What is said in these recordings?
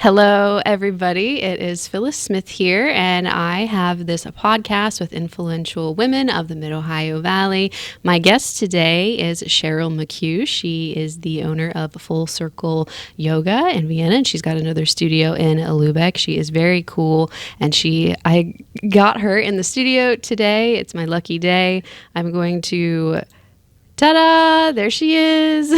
Hello, everybody. It is Phyllis Smith here, and I have this podcast with influential women of the Mid-Ohio Valley. My guest today is CHERYL MCHUGH. She is the owner of Full Circle Yoga in Vienna, and she's got another studio in Lübeck. She is very cool, and I got her in the studio today. It's my lucky day. I'm going to... Ta-da! There she is.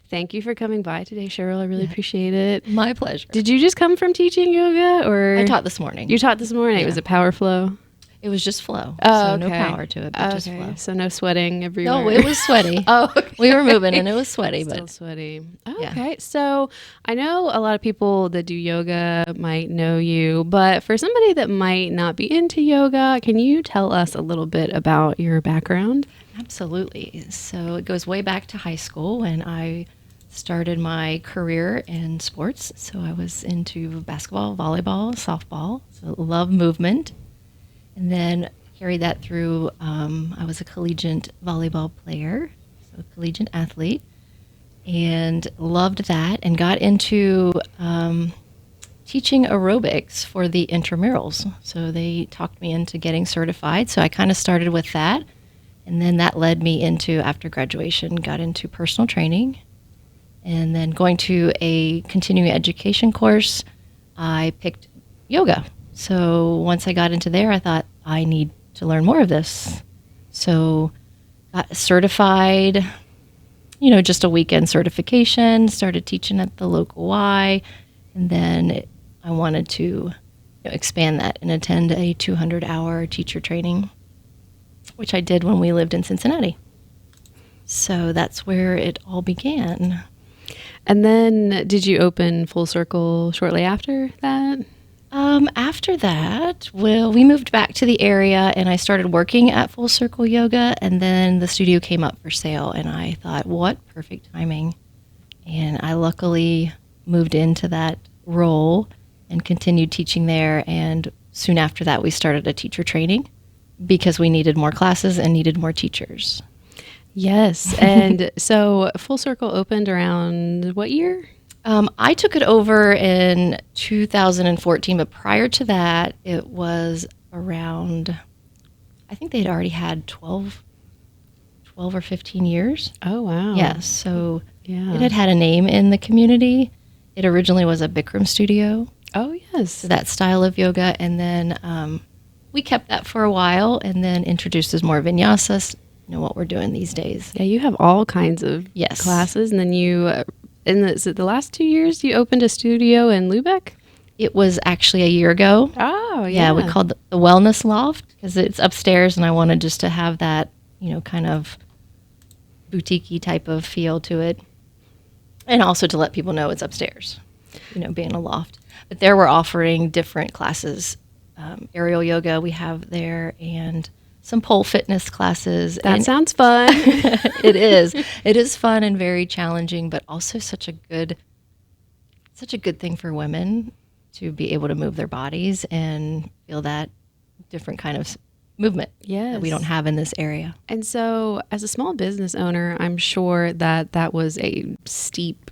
Thank you for coming by today, CHERYL. I really appreciate it. My pleasure. Did you just come from teaching yoga, or I taught this morning. You taught this morning. Yeah. Was it power flow? It was just flow. Oh, so okay. no power to it, but just flow. So no sweating everywhere. No, it was sweaty. Oh, okay. We were moving and it was sweaty, Still but sweaty. Oh, yeah. Okay. So I know a lot of people that do yoga might know you, but for somebody that might not be into yoga, can you tell us a little bit about your background? Absolutely. So it goes way back to high school when I started my career in sports. So I was into basketball, volleyball, softball, so love movement. And then carried that through, I was a collegiate volleyball player, so a collegiate athlete, and loved that and got into teaching aerobics for the intramurals. So they talked me into getting certified. So I kind of started with that. And then that led me into, after graduation, got into personal training. And then going to a continuing education course, I picked yoga. So once I got into there, I thought, I need to learn more of this. So got certified, just a weekend certification, started teaching at the local Y. And then I wanted to expand that and attend a 200-hour teacher training, which I did when we lived in Cincinnati. So that's where it all began. And then did you open Full Circle shortly after that? After that, we moved back to the area and I started working at Full Circle Yoga, and then the studio came up for sale and I thought, what perfect timing. And I luckily moved into that role and continued teaching there, and soon after that we started a teacher training because we needed more classes and needed more teachers. Yes. And so Full Circle opened around what year? I took it over in 2014, but prior to that, it was around, I think they'd already had 12 or 15 years. Oh, wow. Yes. So Yeah. it had had a name in the community. It originally was a Bikram studio. Oh, yes. So that style of yoga. And then we kept that for a while and then introduced as more vinyasas, what we're doing these days. Yeah, you have all kinds of Yes. classes, and then you, is it the last 2 years you opened a studio in Lübeck? It was actually a year ago. Oh, Yeah, we called it the Wellness Loft because it's upstairs, and I wanted just to have that, kind of boutique-y type of feel to it. And also to let people know it's upstairs, being a loft. But there we're offering different classes. Aerial yoga we have there, and some pole fitness classes. That sounds fun. It is. It is fun and very challenging, but also such a good thing for women to be able to move their bodies and feel that different kind of movement that we don't have in this area. And so as a small business owner, I'm sure that was a steep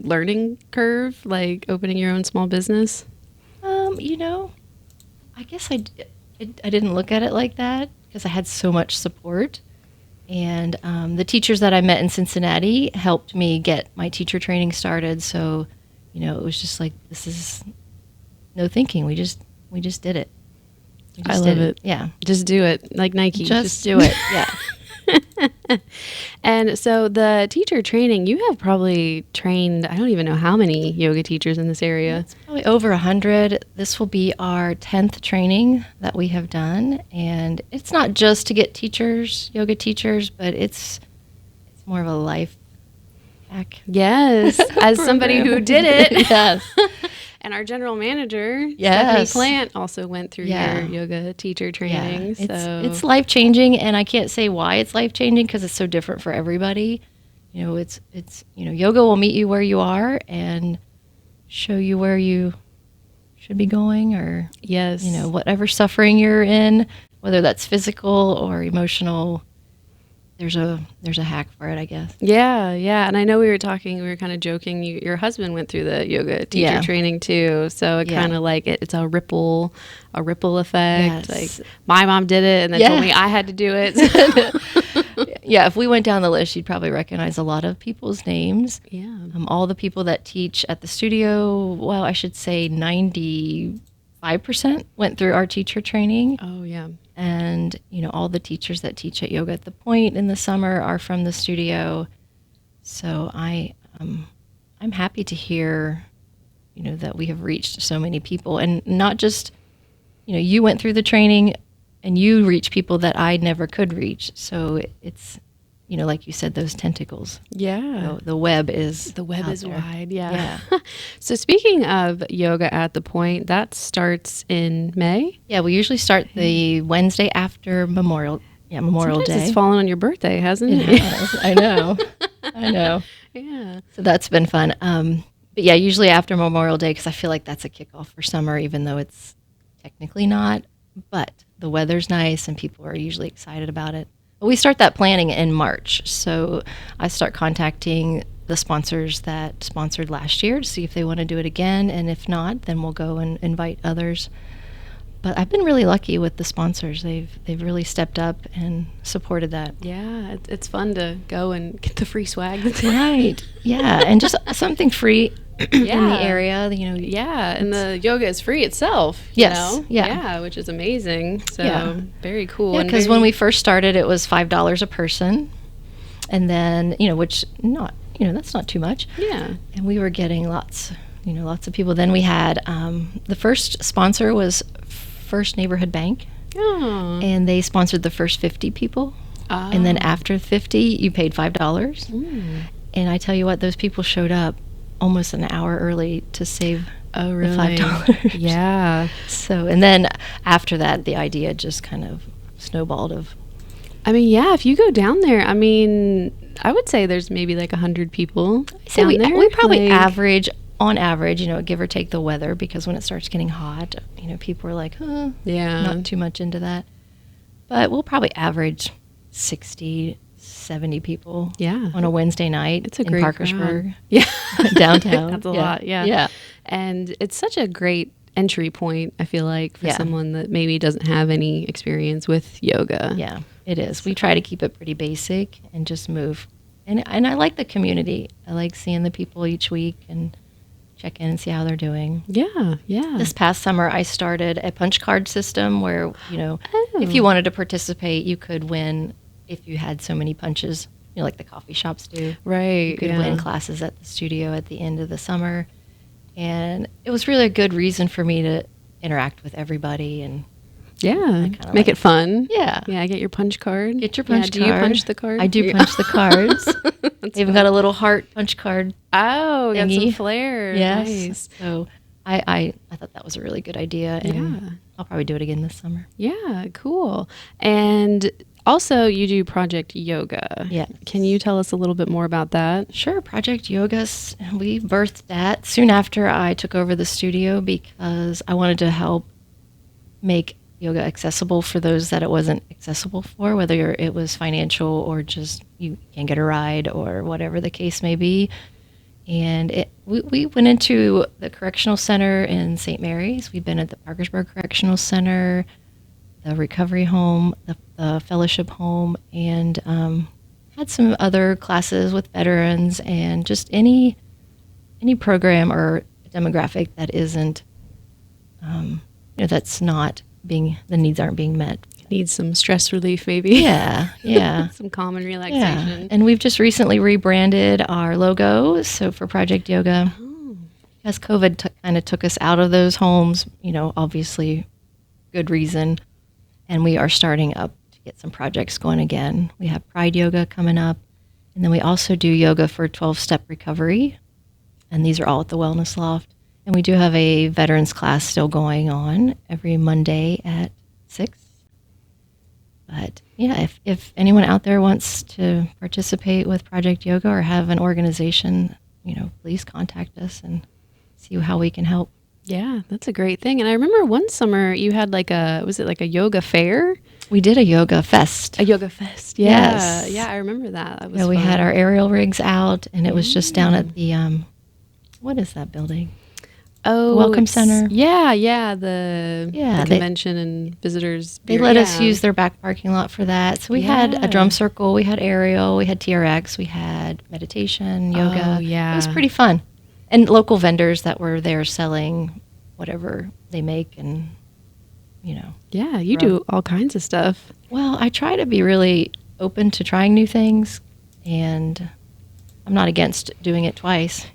learning curve, opening your own small business. I guess I didn't look at it like that because I had so much support. And the teachers that I met in Cincinnati helped me get my teacher training started. So, it was just like, this is no thinking. We just did it. I love it. Yeah. Just do it. Like Nike. Just do it. Yeah. And so the teacher training, you have probably trained, I don't even know how many yoga teachers in this area. It's probably over 100. This will be our 10th training that we have done. And it's not just to get yoga teachers, but it's more of a life hack. Yes. As somebody who did it. Yes. And our general manager, Yes. Stephanie Plant, also went through Yeah. your yoga teacher training. Yeah. It's life-changing, and I can't say why it's life-changing because it's so different for everybody. It's yoga will meet you where you are and show you where you should be going, or Yes. whatever suffering you're in, whether that's physical or emotional. there's a hack for it, I guess. Yeah, yeah. And I know we were kind of joking, your husband went through the yoga teacher training too. So it kind of like, it's a ripple effect. Yes. Like my mom did it and then told me I had to do it. Yeah, if we went down the list, you'd probably recognize a lot of people's names. Yeah. All the people that teach at the studio, well, I should say 95% went through our teacher training. Oh, yeah. And, all the teachers that teach at Yoga at the Point in the summer are from the studio. So I'm happy to hear, that we have reached so many people. And not just, you went through the training and you reach people that I never could reach. So it's, like you said, those tentacles. Yeah. The web is wide. Yeah. So speaking of Yoga at the Point, that starts in May? Yeah, we usually start the Wednesday after Memorial Sometimes Day. It's fallen on your birthday, hasn't it? I know. Yeah. So that's been fun. But yeah, usually after Memorial Day, because I feel like that's a kickoff for summer, even though it's technically not. But the weather's nice and people are usually excited about it. But we start that planning in March. So I start contacting the sponsors that sponsored last year to see if they want to do it again. And if not, then we'll go and invite others. But I've been really lucky with the sponsors. They've really stepped up and supported that. Yeah, it's fun to go and get the free swag. Right. Yeah, and just something free in the area. Yeah, and the yoga is free itself. Yes. Yeah, which is amazing. So very cool. Yeah, because when we first started, it was $5 a person, and then which that's not too much. Yeah, and we were getting lots of people. Then we had the first sponsor was First Neighborhood Bank, and they sponsored the first 50 people. And then after 50, you paid $5. And I tell you what, those people showed up almost an hour early to save the $5. Yeah. So, and then after that, the idea just kind of snowballed if you go down there, I would say there's maybe like 100 people down there. We probably on average, give or take the weather, because when it starts getting hot, people are like, not too much into that. But we'll probably average 60, 70 people on a Wednesday night. It's a great Parkersburg. crowd. Yeah. Downtown. That's a lot, yeah. And it's such a great entry point, I feel like, for someone that maybe doesn't have any experience with yoga. Yeah, it is. We try to keep it pretty basic and just move. And I like the community. I like seeing the people each week and check in and see how they're doing. Yeah. This past summer, I started a punch card system where, if you wanted to participate, you could win if you had so many punches, like the coffee shops do. Right. You could win classes at the studio at the end of the summer. And it was really a good reason for me to interact with everybody and make it fun. Yeah. Yeah, get your punch card. Get your punch card. Do you punch the card? I do punch the cards. They even got a little heart punch card. Oh, got some flair. Yes. Nice. So I thought that was a really good idea, and I'll probably do it again this summer. Yeah, cool. And also, you do Project Yoga. Yeah. Can you tell us a little bit more about that? Sure. Project Yoga, we birthed that soon after I took over the studio because I wanted to help make yoga accessible for those that it wasn't accessible for, whether it was financial or just you can't get a ride or whatever the case may be. And we went into the correctional center in St. Mary's. We've been at the Parkersburg Correctional Center, the recovery home, the fellowship home, and had some other classes with veterans and just any program or demographic that isn't, that's not the needs aren't being met. Need some stress relief, maybe. Yeah. Some common relaxation. Yeah. And we've just recently rebranded our logo. So for Project Yoga, as COVID kind of took us out of those homes, obviously good reason. And we are starting up to get some projects going again. We have Pride Yoga coming up. And then we also do yoga for 12-step recovery. And these are all at the Wellness Loft. And we do have a veterans class still going on every Monday at 6. But yeah, if anyone out there wants to participate with Project Yoga or have an organization, please contact us and see how we can help. Yeah, that's a great thing. And I remember one summer you had was it like a yoga fair? We did a yoga fest. A yoga fest. Yeah. Yes. Yeah, I remember that. That was Yeah, we had fun. our aerial rigs out, and it was just down at the, what is that building? Oh, Welcome Center. Yeah, the Yeah, convention and visitors. They let us use their back parking lot for that. So we had a drum circle, we had aerial, we had TRX, we had meditation, yoga. Oh, yeah. It was pretty fun. And local vendors that were there selling whatever they make and, Yeah, you do all kinds of stuff. Well, I try to be really open to trying new things, and I'm not against doing it twice.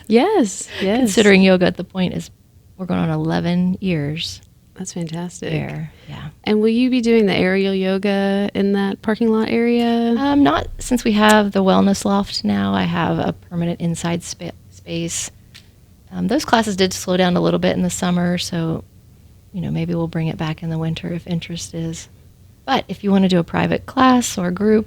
Yes. Considering yoga at the point is we're going on 11 years. That's fantastic. There, yeah. And will you be doing the aerial yoga in that parking lot area? Not since we have the wellness loft now. I have a permanent inside space. Those classes did slow down a little bit in the summer, so maybe we'll bring it back in the winter if interest is. But if you want to do a private class or group,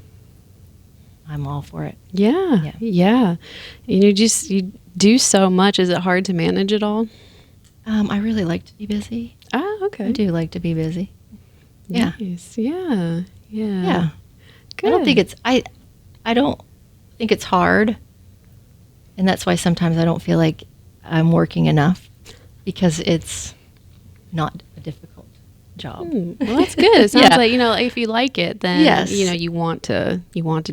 I'm all for it. Yeah. You do so much. Is it hard to manage it all? I really like to be busy. Ah, okay. I do like to be busy. Yeah. Nice. Yeah. Good. I don't think it's hard, and that's why sometimes I don't feel like I'm working enough, because it's not a difficult job. Well, that's good. It sounds like, if you like it, then Yes. you want to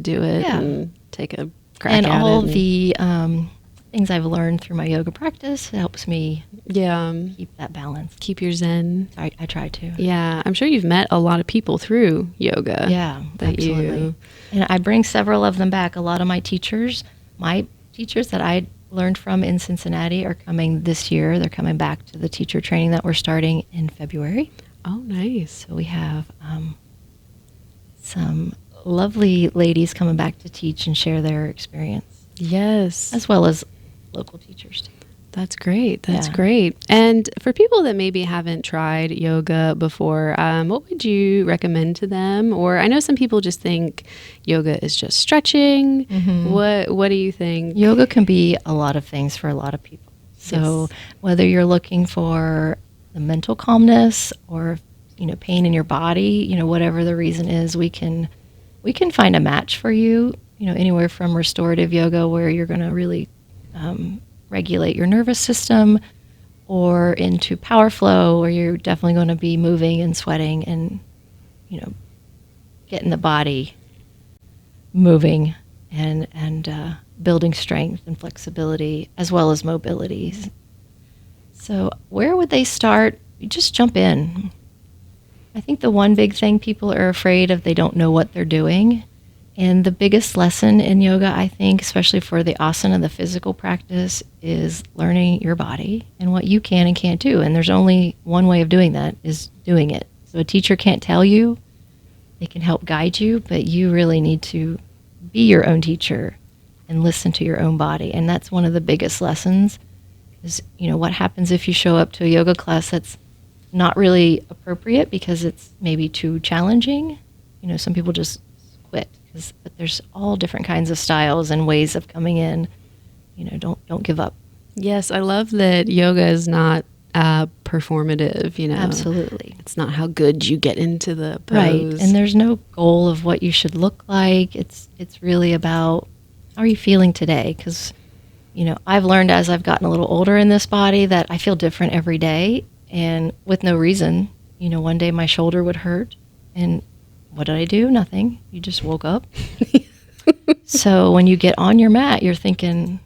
do it and take a crack and at it. all the things I've learned through my yoga practice helps me keep that balance. Keep your zen. I try to. Yeah, I'm sure you've met a lot of people through yoga. Yeah, absolutely. And I bring several of them back. A lot of my teachers that I learned from in Cincinnati are coming this year. They're coming back to the teacher training that we're starting in February. Oh, nice. So we have some lovely ladies coming back to teach and share their experience. Yes. As well as local teachers too. That's great. That's great. And for people that maybe haven't tried yoga before, what would you recommend to them? Or I know some people just think yoga is just stretching. Mm-hmm. What do you think? Yoga can be a lot of things for a lot of people. So whether you're looking for the mental calmness or pain in your body, whatever the reason is, we can find a match for you. Anywhere from restorative yoga, where you're going to really regulate your nervous system, or into power flow, where you're definitely going to be moving and sweating and getting the body moving and building strength and flexibility as well as mobility. So where would they start? You just jump in. I think the one big thing people are afraid of, they don't know what they're doing. And the biggest lesson in yoga, I think, especially for the asana, the physical practice, is learning your body and what you can and can't do. And there's only one way of doing that, is doing it. So a teacher can't tell you. They can help guide you, but you really need to be your own teacher and listen to your own body. And that's one of the biggest lessons is, what happens if you show up to a yoga class that's not really appropriate because it's maybe too challenging. Some people just quit. But there's all different kinds of styles and ways of coming in. Don't give up. Yes, I love that yoga is not performative. Absolutely, it's not how good you get into the pose. Right, and there's no goal of what you should look like. It's really about how are you feeling today? Because I've learned as I've gotten a little older in this body that I feel different every day, and with no reason. One day my shoulder would hurt, and what did I do? Nothing. You just woke up. So when you get on your mat, you're thinking,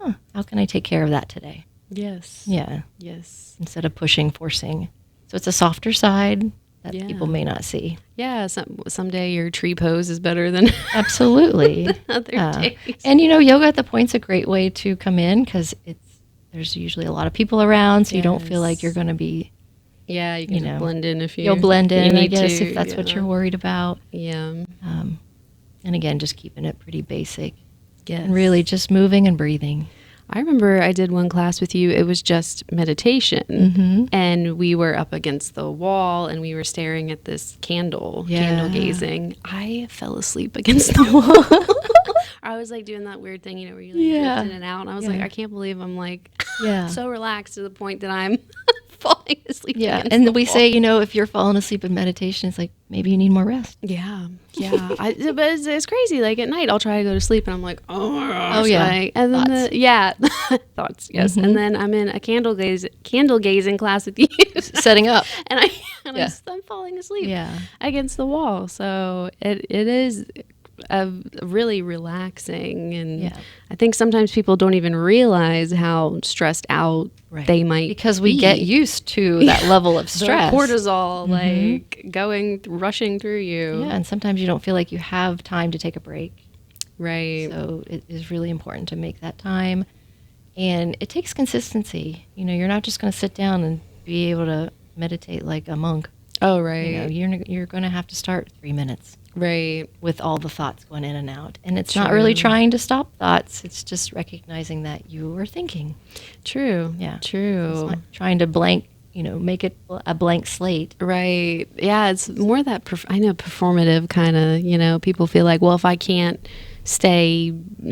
how can I take care of that today? Yes. Yeah. Yes. Instead of pushing, forcing. So it's a softer side that people may not see. Yeah. Someday your tree pose is better than absolutely other days. And yoga at the point's a great way to come in because there's usually a lot of people around, so you don't feel like you're going to be. Yeah, you can blend in if you'll blend in, I guess, to, if that's what you're worried about. Yeah. And again, just keeping it pretty basic. Yes. And really just moving and breathing. I remember I did one class with you. It was just meditation. And we were up against the wall and we were staring at this candle gazing. I fell asleep against the wall. I was like doing that weird thing, where you drift in and out. And I was like, I can't believe I'm like Yeah. So relaxed to the point that I'm falling asleep. Yeah. against And the we wall. say, if you're falling asleep in meditation, it's like, maybe you need more rest. Yeah, yeah. But it's crazy. Like at night, I'll try to go to sleep, and I'm like, oh my gosh. Oh, yeah. Like, and then Thoughts. thoughts. Yes. Mhm. And then I'm in a candle gazing class with you, Setting up. and Yeah. I'm falling asleep Yeah. against the wall. So it is really relaxing, and Yeah. I think sometimes people don't even realize how stressed out Right. they might Because we be. get used to that level of The stress. cortisol, Mhm. rushing through you. Yeah, and sometimes you don't feel like you have time to take a break. Right. So it is really important to make that time. And it takes consistency. You're not just going to sit down and be able to meditate like a monk. Oh, right. You're going to have to start 3 minutes Right. with all the thoughts going in and out. And it's not really trying to stop thoughts. It's just recognizing that you are thinking. True. Yeah. True. It's not trying to make it a blank slate. Right. Yeah. It's more that, performative kind of, people feel like, well, if I can't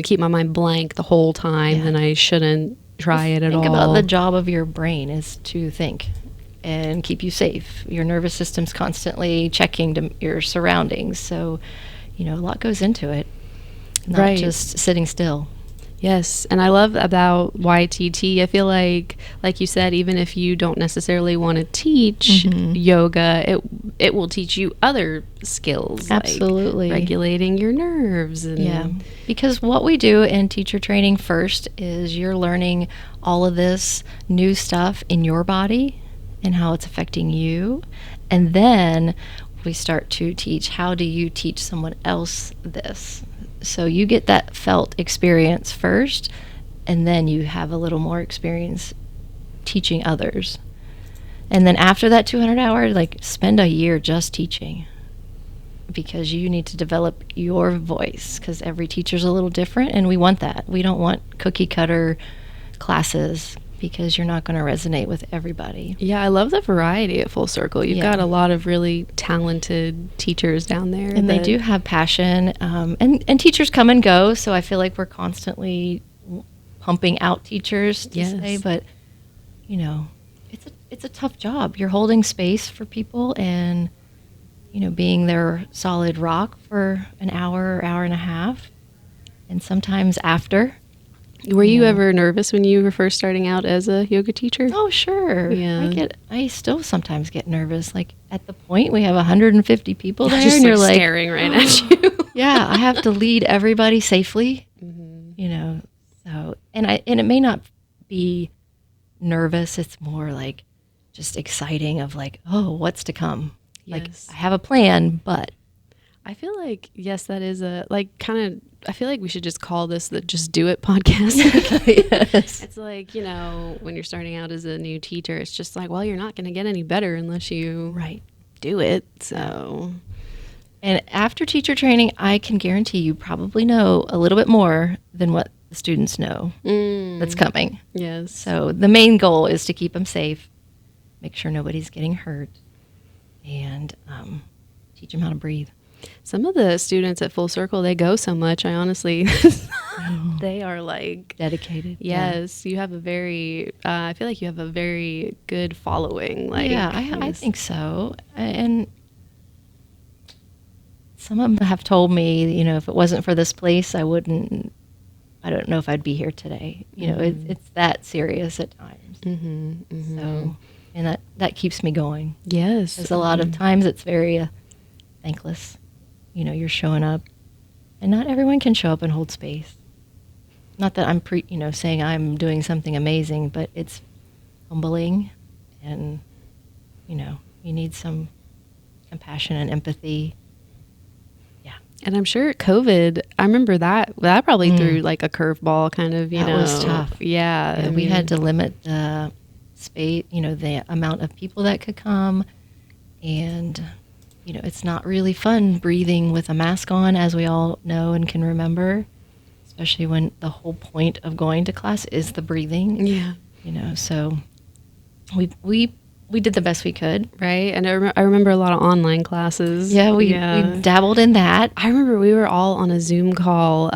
keep my mind blank the whole time, Yeah. then I shouldn't try it at all. Think about the job of your brain is to think and keep you safe. Your nervous system's constantly checking to your surroundings. So, a lot goes into it, not just sitting still. Yes, and I love about YTT. I feel like you said, even if you don't necessarily want to teach yoga, it will teach you other skills. Absolutely. Like regulating your nerves. And Because what we do in teacher training first is you're learning all of this new stuff in your body and how it's affecting you. And then we start to teach, how do you teach someone else this? So you get that felt experience first, and then you have a little more experience teaching others. And then after that 200 hours, spend a year just teaching, because you need to develop your voice, because every teacher's a little different, and we want that. We don't want cookie cutter classes, because you're not going to resonate with everybody. Yeah, I love the variety at Full Circle. You've got a lot of really talented teachers down there. And they do have passion. And teachers come and go, so I feel like we're constantly pumping out teachers to say, but, it's a tough job. You're holding space for people and, being their solid rock for an hour or hour and a half, and sometimes after. Were you ever nervous when you were first starting out as a yoga teacher? Oh, sure. Yeah. I still sometimes get nervous. Like at the point we have 150 people there, Just and you're like staring right at you. yeah, I have to lead everybody safely. Mm-hmm. So and it may not be nervous. It's more like just exciting of like, oh, what's to come? Like I have a plan, but I feel like, yes, that is I feel like we should just call this the Just Do It podcast. yes. It's like, when you're starting out as a new teacher, it's just like, well, you're not going to get any better unless you do it. So, and after teacher training, I can guarantee you probably know a little bit more than what the students know that's coming. Yes. So the main goal is to keep them safe, make sure nobody's getting hurt, and teach them how to breathe. Some of the students at Full Circle, they go so much. I honestly, they are like dedicated. Yes, you have a very. I feel like you have a very good following. I think so. And some of them have told me, if it wasn't for this place, I don't know if I'd be here today. It's that serious at times. So, and that keeps me going. Yes, because a lot of times it's very thankless. You're showing up, and not everyone can show up and hold space. Not that I'm saying I'm doing something amazing, but it's humbling, and you need some compassion and empathy. Yeah, and I'm sure COVID. I remember that probably threw like a curveball, kind of. That was tough. Yeah, we had to limit the space. The amount of people that could come, and. It's not really fun breathing with a mask on, as we all know and can remember, especially when the whole point of going to class is the breathing. Yeah. So we we did the best we could. Right. And I remember a lot of online classes. Yeah, we dabbled in that. I remember we were all on a Zoom call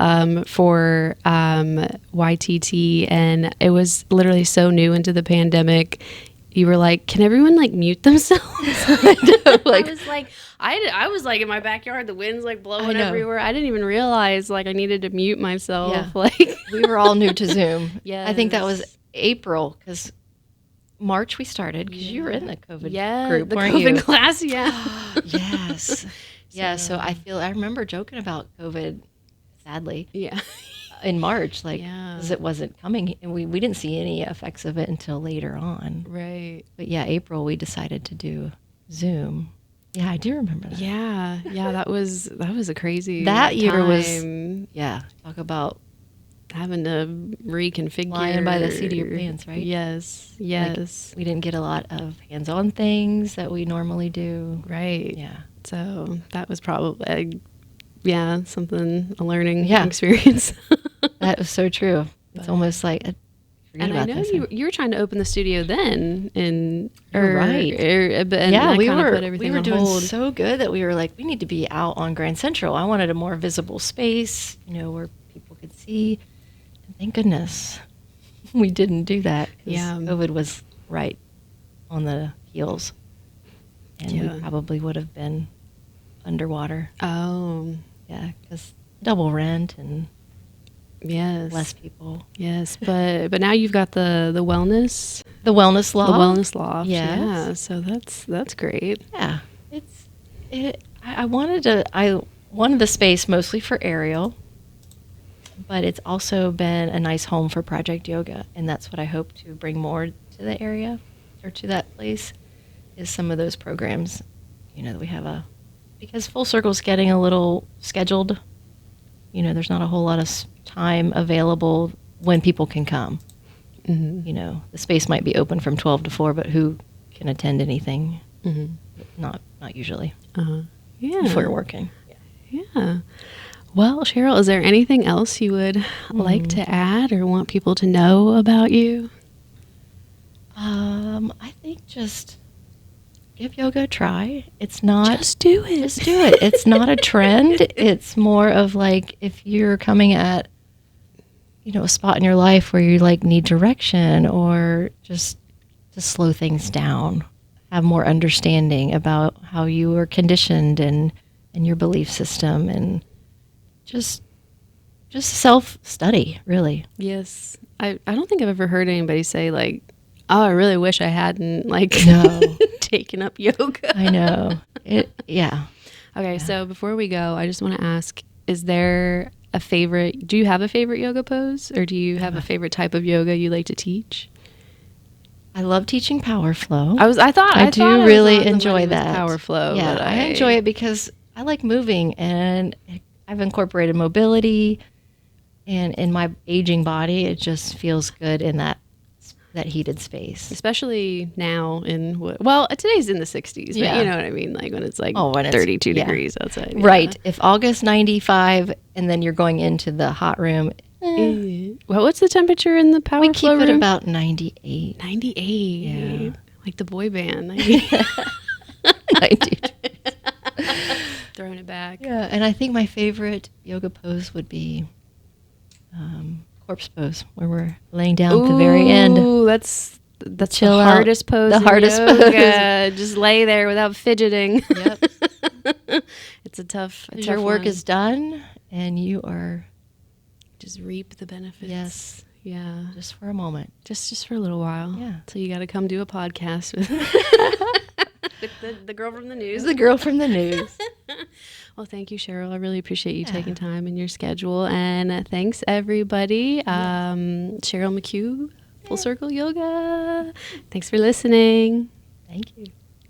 for YTT, and it was literally so new into the pandemic. You were like, can everyone like mute themselves? I was like in my backyard, the wind's like blowing everywhere. I didn't even realize like I needed to mute myself. Yeah. Like we were all new to Zoom. Yes. I think that was April, because March we started, because you were in the COVID group, the weren't COVID you? class, yeah. Yes. Yeah, so I remember joking about COVID, sadly, Yeah. in March, like, because it wasn't coming, and we didn't see any effects of it until later on. Right. But yeah, April, we decided to do Zoom. Yeah, I do remember that. Yeah. Yeah, that was a crazy That year time. was, talk about having to reconfigure. flying by the seat of your pants, right? Yes. Like, we didn't get a lot of hands-on things that we normally do. Right. Yeah. So that was probably, a learning Yeah. experience. That was so true. It's almost like, And I know you were trying to open the studio then, right. And we were put everything we were on doing hold. so good that we were like, we need to be out on Grand Central. I wanted a more visible space, where people could see. And thank goodness we didn't do that. 'Cause COVID was right on the heels, and we probably would have been underwater. Oh, Yeah, because double rent and yes, less people. Yes, but now you've got the wellness, The wellness loft. the wellness loft. Yes. Yeah, so that's great. Yeah, I wanted the space mostly for Ariel, but it's also been a nice home for Project Yoga, and that's what I hope to bring more to the area or to that place, is some of those programs. That we have because Full Circle's getting a little scheduled. There's not a whole lot of time available when people can come. Mm-hmm. The space might be open from 12 to 4, but who can attend anything? Mm-hmm. Not usually. Yeah, if we're working. Yeah. Well, CHERYL, is there anything else you would like to add or want people to know about you? I think just give yoga a try. It's not... Just do it. Just do it. It's not a trend. It's more of like, if you're coming at, a spot in your life where you like need direction, or just to slow things down, have more understanding about how you were conditioned and your belief system, and just self-study, really. Yes. I don't think I've ever heard anybody say like, oh, I really wish I hadn't taken up yoga. I know. Yeah. Okay, so before we go, I just want to ask, do you have a favorite yoga pose, or do you have a favorite type of yoga you like to teach? I love teaching power flow. I do really enjoy that. Power flow. Yeah, I enjoy it because I like moving, and I've incorporated mobility, and in my aging body, it just feels good in that heated space. Especially now today's in the 60s, but you know what I mean? Like when it's like 32 degrees outside. Yeah. Right. If August 95 and then you're going into the hot room. Well, what's the temperature in the power flow room? We keep it about 98. 98. Yeah. Like the boy band. 92. Throwing it back. Yeah, and I think my favorite yoga pose would be corpse pose, where we're laying down at the very end. Ooh, that's the Chill hardest pose. The hardest pose. Just lay there without fidgeting. Yep. It's a tough. Your work is done, and you are just reap the benefits. Yes. Yeah. Just for a moment. Just for a little while. Yeah. So you got to come do a podcast with the girl from the news. The girl from the news. Well, thank you, CHERYL. I really appreciate you taking time in your schedule. And thanks, everybody. CHERYL MCHUGH, Full Circle Yoga. Thanks for listening. Thank you.